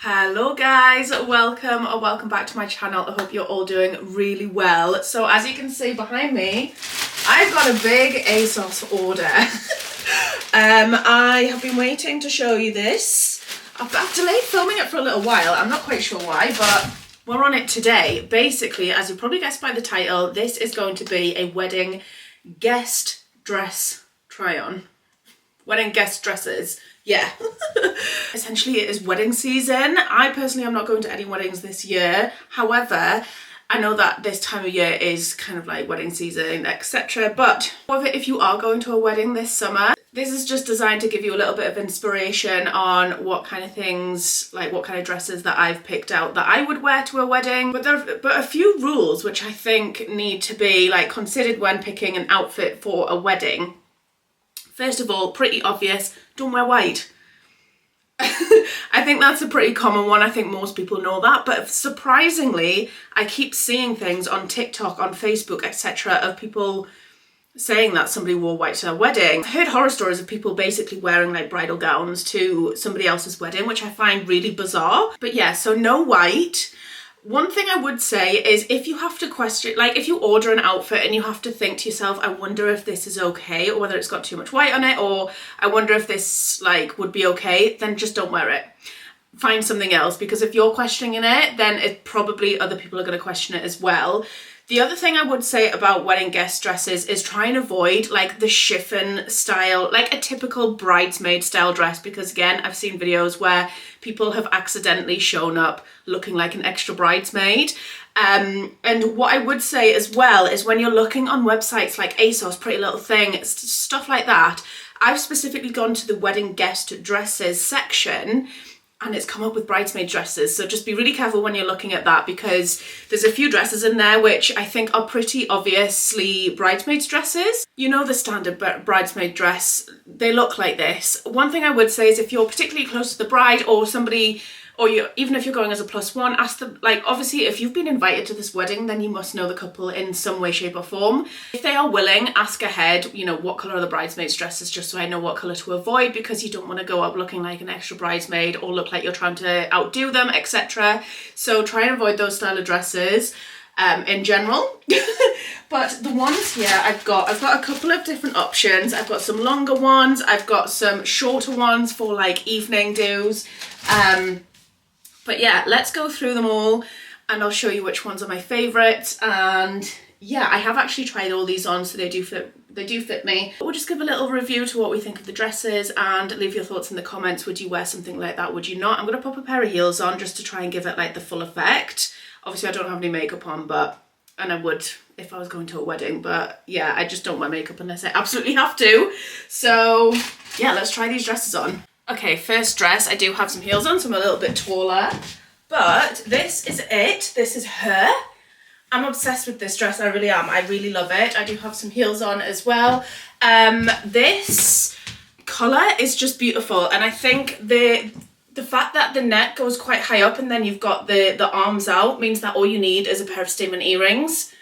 Hello guys, welcome or welcome back to my channel. I hope you're all doing really well. So as you can see behind me, I've got a big ASOS order. I have been waiting to show you this. I've delayed filming it for a little while. I'm not quite sure why, but we're on it today. Basically, as you probably guessed by the title, this is going to be a wedding guest dress try-on. Wedding guest dresses. Yeah. Essentially it is wedding season. I personally am not going to any weddings this year. However, I know that this time of year is kind of like wedding season, etc. But if you are going to a wedding this summer, this is just designed to give you a little bit of inspiration on what kind of things, like what kind of dresses that I've picked out that I would wear to a wedding. But there are a few rules which I think need to be like considered when picking an outfit for a wedding. First of all, pretty obvious, don't wear white. I think that's a pretty common one. I think most people know that, but surprisingly, I keep seeing things on TikTok, on Facebook, etc. of people saying that somebody wore white to their wedding. I've heard horror stories of people basically wearing like bridal gowns to somebody else's wedding, which I find really bizarre. But yeah, so no white. One thing I would say is if you have to question, like if you order an outfit and you have to think to yourself, I wonder if this is okay, or whether it's got too much white on it, or I wonder if this like would be okay, then just don't wear it. Find something else, because if you're questioning it, then it probably other people are going to question it as well. The other thing I would say about wedding guest dresses is try and avoid like the chiffon style, like a typical bridesmaid style dress, because again, I've seen videos where people have accidentally shown up looking like an extra bridesmaid. And what I would say as well is when you're looking on websites like ASOS, Pretty Little Thing, stuff like that, I've specifically gone to the wedding guest dresses section and it's come up with bridesmaid dresses. So just be really careful when you're looking at that, because there's a few dresses in there which I think are pretty obviously bridesmaids dresses. You know the standard bridesmaid dress, they look like this. One thing I would say is if you're particularly close to the bride or somebody, or even if you're going as a +1, ask them, like obviously if you've been invited to this wedding, then you must know the couple in some way, shape or form. If they are willing, ask ahead, you know, what colour are the bridesmaids dresses, just so I know what colour to avoid, because you don't want to go up looking like an extra bridesmaid or look like you're trying to outdo them, etc. So try and avoid those style of dresses in general. But the ones here I've got a couple of different options. I've got some longer ones, I've got some shorter ones for like evening do's. But yeah, let's go through them all and I'll show you which ones are my favourites. And yeah, I have actually tried all these on, so they do fit me. We'll just give a little review to what we think of the dresses and leave your thoughts in the comments. Would you wear something like that? Would you not? I'm going to pop a pair of heels on just to try and give it like the full effect. Obviously I don't have any makeup on, and I would if I was going to a wedding, but yeah, I just don't wear makeup unless I absolutely have to. So yeah, let's try these dresses on. Okay, first dress, I do have some heels on, so I'm a little bit taller, but this is it. This is her. I'm obsessed with this dress, I really am. I really love it. I do have some heels on as well. This colour is just beautiful, and I think the fact that the neck goes quite high up and then you've got the arms out means that all you need is a pair of statement earrings,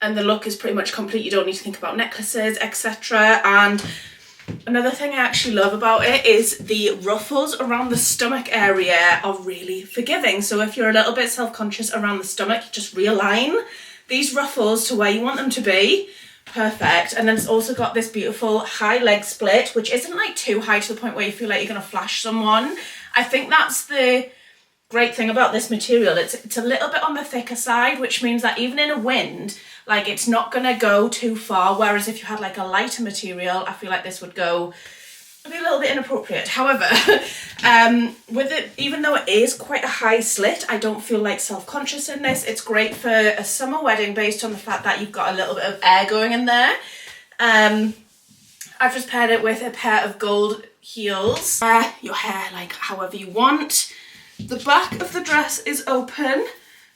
and the look is pretty much complete. You don't need to think about necklaces, etc. And another thing I actually love about it is the ruffles around the stomach area are really forgiving. So if you're a little bit self-conscious around the stomach, just realign these ruffles to where you want them to be. Perfect. And then it's also got this beautiful high leg split, which isn't like too high to the point where you feel like you're going to flash someone. I think that's the great thing about this material. It's a little bit on the thicker side, which means that even in a wind, like it's not gonna go too far, whereas if you had like a lighter material, I feel like this would go a little bit inappropriate. However, with it, even though it is quite a high slit, I don't feel like self-conscious in this. It's great for a summer wedding based on the fact that you've got a little bit of air going in there. I've just paired it with a pair of gold heels. Your hair like however you want. The back of the dress is open,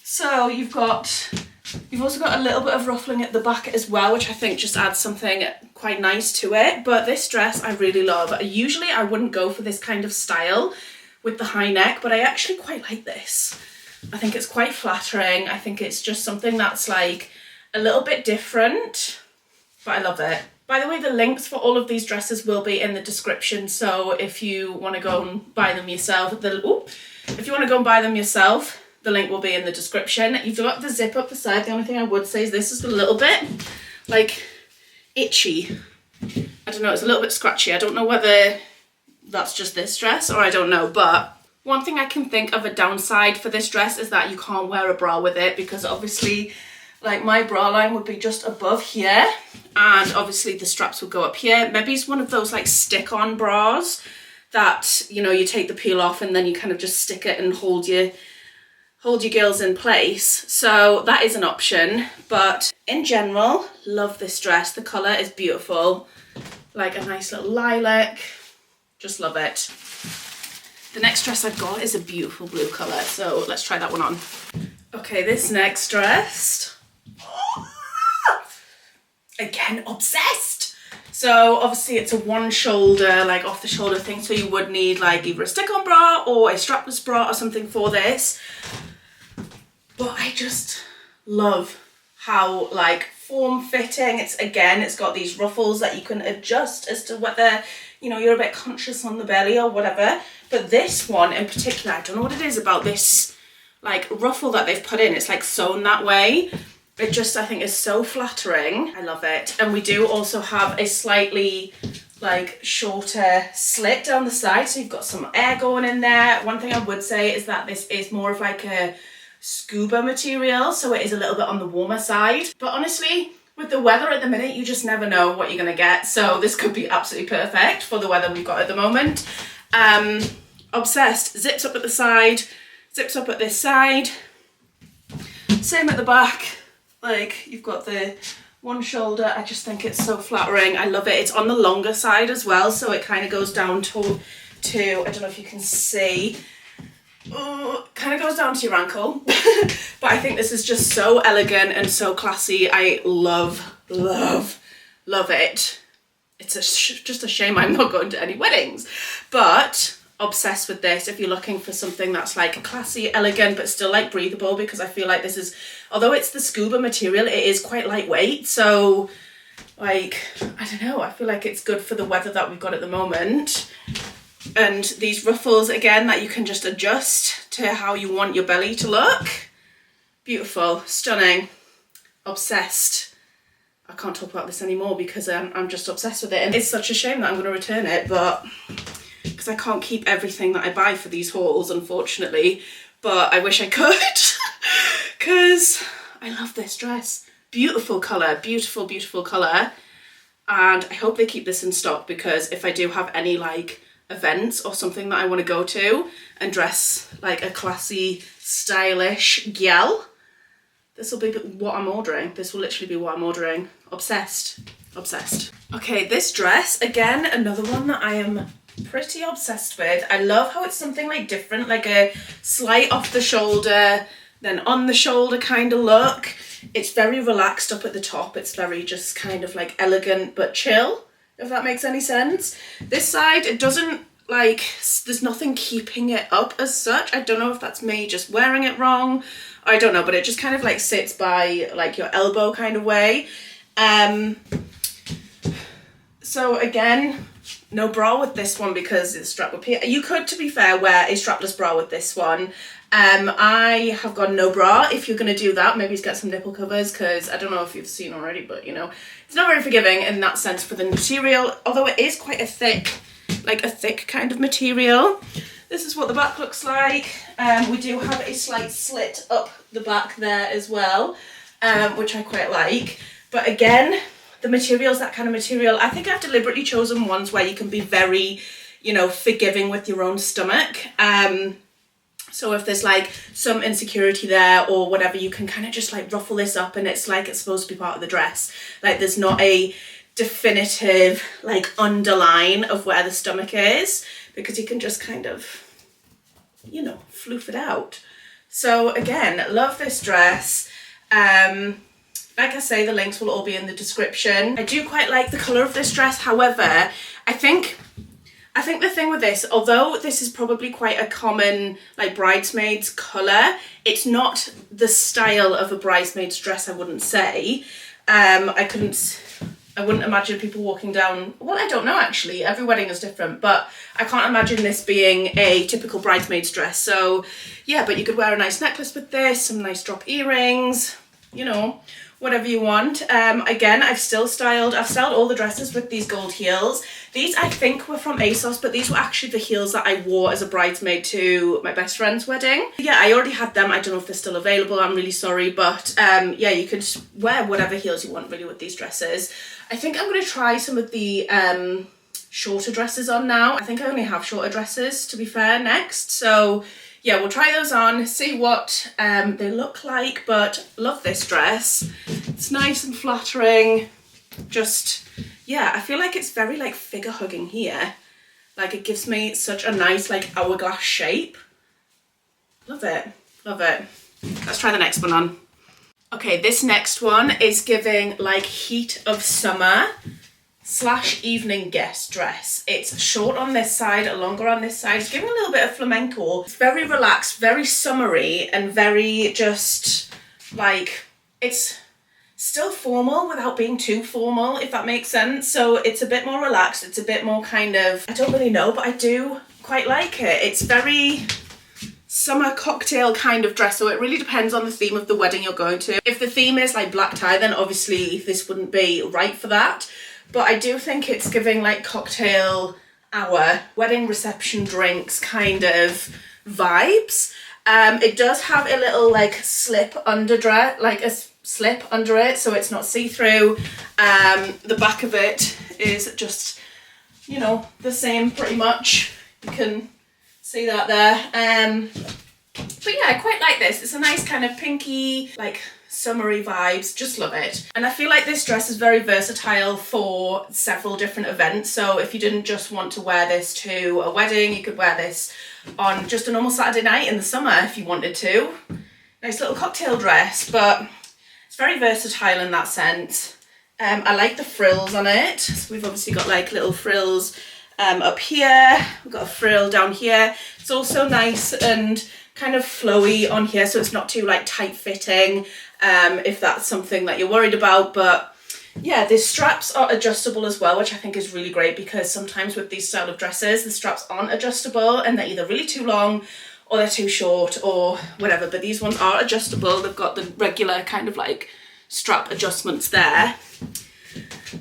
so you've also got a little bit of ruffling at the back as well, which I think just adds something quite nice to it. But this dress I really love. Usually I wouldn't go for this kind of style with the high neck, but I actually quite like this. I think it's quite flattering. I think it's just something that's like a little bit different, but I love it. By the way, the links for all of these dresses will be in the description, so if you want to go and buy them yourself, if you want to go and buy them yourself, the link will be in the description. You've got the zip up the side. The only thing I would say is this is a little bit, like, itchy. I don't know, it's a little bit scratchy. I don't know whether that's just this dress or I don't know, but one thing I can think of a downside for this dress is that you can't wear a bra with it, because obviously, like, my bra line would be just above here, and obviously the straps would go up here. Maybe it's one of those like stick-on bras that, you know, you take the peel off and then you kind of just stick it and hold your girls in place. So that is an option, but in general, love this dress. The colour is beautiful, like a nice little lilac. Just love it. The next dress I've got is a beautiful blue colour, so let's try that one on. Okay, this next dress, again, obsessed. So obviously it's a one shoulder, like off the shoulder thing, so you would need like either a stick-on bra or a strapless bra or something for this. But I just love how like form-fitting it's got these ruffles that you can adjust as to whether, you know, you're a bit conscious on the belly or whatever. But this one in particular, I don't know what it is about this like ruffle that they've put in. It's like sewn that way. It just, I think, is so flattering. I love it. And we do also have a slightly like shorter slit down the side, so you've got some air going in there. One thing I would say is that this is more of like a scuba material, so it is a little bit on the warmer side. But honestly, with the weather at the minute, you just never know what you're gonna get. So this could be absolutely perfect for the weather we've got at the moment. Obsessed. Zips up at the side, zips up at this side. Same at the back. Like, you've got the one shoulder. I just think it's so flattering. I love it. It's on the longer side as well, so it kind of goes down to I don't know if you can see, kind of goes down to your ankle. But I think this is just so elegant and so classy. I love it. It's just a shame I'm not going to any weddings, but obsessed with this if you're looking for something that's like classy, elegant, but still like breathable, because I feel like this is, although it's the scuba material, it is quite lightweight. So like, I don't know, I feel like it's good for the weather that we've got at the moment. And these ruffles, again, that you can just adjust to how you want your belly to look. Beautiful, stunning, obsessed. I can't talk about this anymore because I'm just obsessed with it. And it's such a shame that I'm going to return it, but because I can't keep everything that I buy for these hauls, unfortunately. But I wish I could, because I love this dress. Beautiful colour, beautiful, beautiful colour. And I hope they keep this in stock, because if I do have any like events or something that I want to go to and dress like a classy, stylish gal, this will be what I'm ordering. This will literally be what I'm ordering. Obsessed, obsessed. Okay, this dress, again, another one that I am pretty obsessed with. I love how it's something like different, like a slight off the shoulder, then on the shoulder kind of look. It's very relaxed up at the top. It's very just kind of like elegant but chill, if that makes any sense. This side, it doesn't like, there's nothing keeping it up as such. I don't know if that's me just wearing it wrong. I don't know, but it just kind of like sits by like your elbow kind of way. So again, no bra with this one because it's strapped up here. You could, to be fair, wear a strapless bra with this one. I have got no bra. If you're going to do that, maybe get some nipple covers, because I don't know if you've seen already, but you know, it's not very forgiving in that sense for the material, although it is quite a thick, like a thick kind of material. This is what the back looks like. We do have a slight slit up the back there as well, which I quite like. But again, the material's that kind of material. I think I've deliberately chosen ones where you can be very, you know, forgiving with your own stomach. So if there's like some insecurity there or whatever, you can kind of just like ruffle this up and it's like it's supposed to be part of the dress. Like there's not a definitive like underline of where the stomach is, because you can just kind of, you know, floof it out. So again, love this dress. Like I say, the links will all be in the description. I do quite like the colour of this dress. However, I think the thing with this, although this is probably quite a common like bridesmaid's colour, it's not the style of a bridesmaid's dress, I wouldn't say. I couldn't, I wouldn't imagine people walking down, well, I don't know actually, every wedding is different, but I can't imagine this being a typical bridesmaid's dress. So yeah, but you could wear a nice necklace with this, some nice drop earrings, you know, whatever you want. Again, I've styled all the dresses with these gold heels. These I think were from ASOS, but these were actually the heels that I wore as a bridesmaid to my best friend's wedding. Yeah, I already had them. I don't know if they're still available. I'm really sorry, but yeah, you could wear whatever heels you want really with these dresses. I think I'm going to try some of the shorter dresses on now. I think I only have shorter dresses, to be fair, next. So yeah, we'll try those on, see what they look like, but love this dress. It's nice and flattering. Just, yeah, I feel like it's very like figure hugging here. Like it gives me such a nice like hourglass shape. Love it, love it. Let's try the next one on. Okay, this next one is giving like heat of summer / evening guest dress. It's short on this side, longer on this side. It's giving a little bit of flamenco. It's very relaxed, very summery, and very just like, it's still formal without being too formal, if that makes sense. So it's a bit more relaxed. It's a bit more kind of, I don't really know, but I do quite like it. It's very summer cocktail kind of dress, so it really depends on the theme of the wedding you're going to. If the theme is like black tie, then obviously this wouldn't be right for that, but I do think it's giving like cocktail hour, wedding reception drinks kind of vibes. It does have a little like slip under dress, like a slip under it, so it's not see-through. The back of it is just, you know, the same pretty much. You can see that there. But yeah, I quite like this. It's a nice kind of pinky, like summery vibes. Just love it. And I feel like this dress is very versatile for several different events. So if you didn't just want to wear this to a wedding, you could wear this on just a normal Saturday night in the summer if you wanted to. Nice little cocktail dress, but it's very versatile in that sense. I like the frills on it. So we've obviously got like little frills up here, we've got a frill down here. It's also nice and kind of flowy on here, so it's not too like tight fitting, if that's something that you're worried about. But yeah, the straps are adjustable as well, which I think is really great, because sometimes with these style of dresses the straps aren't adjustable and they're either really too long or they're too short or whatever, but these ones are adjustable. They've got the regular kind of like strap adjustments there.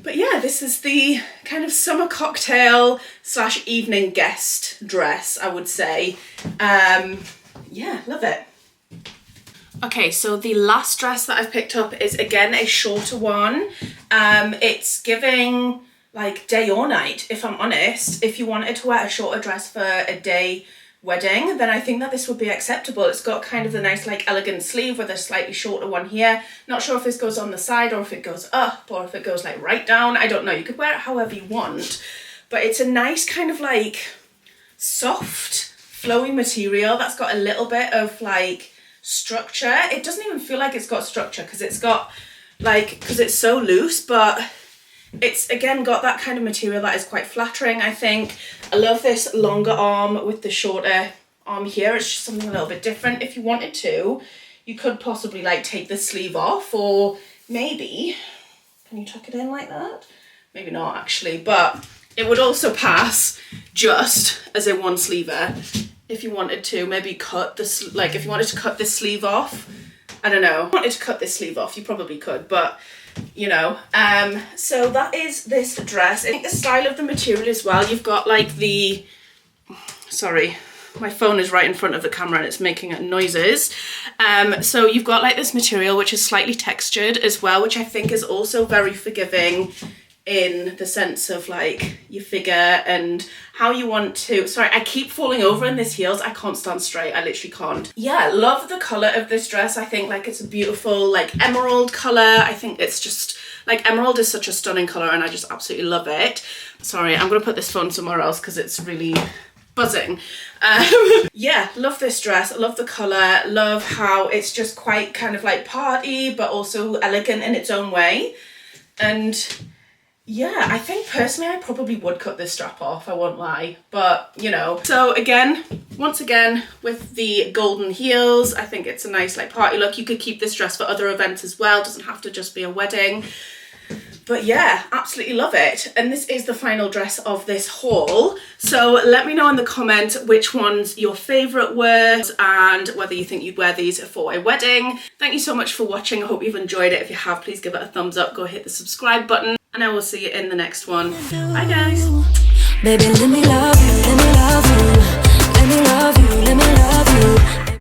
But yeah, this is the kind of summer cocktail / evening guest dress, I would say. Yeah, love it. Okay, so the last dress that I've picked up is again a shorter one. It's giving like day or night, if I'm honest. If you wanted to wear a shorter dress for a day wedding, then I think that this would be acceptable. It's got kind of the nice like elegant sleeve with a slightly shorter one here. Not sure if this goes on the side or if it goes up or if it goes like right down. I don't know. You could wear it however you want, but it's a nice kind of like soft flowy material that's got a little bit of like structure. It doesn't even feel like it's got structure because it's got like, because it's so loose, but it's again got that kind of material that is quite flattering, I think. I love this longer arm with the shorter arm here. It's just something a little bit different. If you wanted to, you could possibly like take the sleeve off, or maybe, can you tuck it in like that? Maybe not actually, but it would also pass just as a one sleever if you wanted to. Maybe cut this, like if you wanted to cut this sleeve off, I don't know. If you wanted to cut this sleeve off, you probably could, but you know. So that is this dress. I think the style of the material as well, you've got like the, sorry, my phone is right in front of the camera and it's making noises. So you've got like this material which is slightly textured as well, which I think is also very forgiving in the sense of like your figure and how you want to, sorry, I keep falling over in this heels. I can't stand straight. I literally can't. Yeah, love the colour of this dress. I think like it's a beautiful like emerald colour. I think it's just like emerald is such a stunning colour and I just absolutely love it. Sorry, I'm gonna put this phone somewhere else because it's really buzzing. Yeah, love this dress. I love the colour. Love how it's just quite kind of like party but also elegant in its own way. And yeah, I think personally I probably would cut this strap off, I won't lie, but you know. So again, once again, with the golden heels, I think it's a nice like party look. You could keep this dress for other events as well, it doesn't have to just be a wedding. But yeah, absolutely love it. And this is the final dress of this haul. So let me know in the comments which ones your favourite were and whether you think you'd wear these for a wedding. Thank you so much for watching. I hope you've enjoyed it. If you have, please give it a thumbs up. Go hit the subscribe button and I will see you in the next one. Bye guys. Baby, let me love